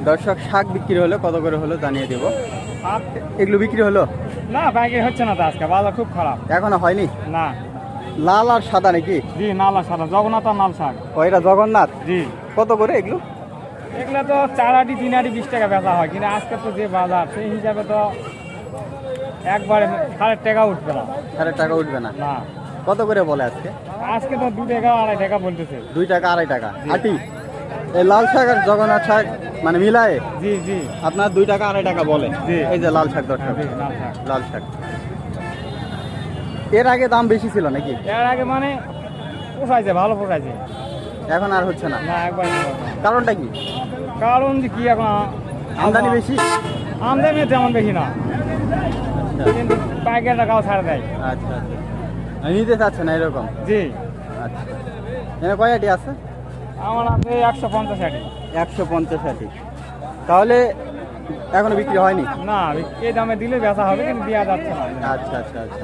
দর্শক শাক বিক্রি হলো, কত করে হলো জানিয়ে দেব। এগুলো বিক্রি হলো না পাইকারি হচ্ছে না তো আজকে, বাজার খুব খারাপ। এখনো হয়নি? না। লাল আর সাদা নাকি? জি, নালা সাদা জগন্নাথ আর লাল শাক। ও এটা জগন্নাথ। জি। কত করে এগুলো? এগুলো তো 4 আটি 3 আটি 20 টাকা বেচা হয়, কিন্তু আজকে তো যে বাজার সেই হিসাবে তো একবারে 1.5 টাকা উঠবে না। 1.5 টাকা উঠবে না? না। কত করে বলে আজকে? আজকে তো 2 টাকা 2.5 টাকা বলতেছে। 2 টাকা 2.5 টাকা আটি। এই লাল শাক আর জগন্নাথ শাক মানে মিলায়ে? জি জি। আপনার 2 টাকা 2.5 টাকা বলে। জি। এই যে লাল শাক দর্শক, জি, লাল শাক। লাল শাক। এর আগে দাম বেশি ছিল নাকি? এর আগে মানে পোষাইছে, ভালো পোষাইছে। এখন আর হচ্ছে না? না, একবার কারণটা কি? কারণ যে কি এখন আমদানি বেশি? আমদানি তেমন বেশি না, কিন্তু পাইকারি টাকাও ছাড় দেয়। আচ্ছা আচ্ছা, নিতে চাচ্ছে না এরকম? জি। আচ্ছা, এখানে কয় আটি আছে? আমার আছে 150 আটি। 150 আটি। তাহলে এখনো বিক্রি হয়নি? না, এই দামে দিলে বেচা হবে, কিন্তু দেওয়া যাচ্ছে না। আচ্ছা আচ্ছা আচ্ছা।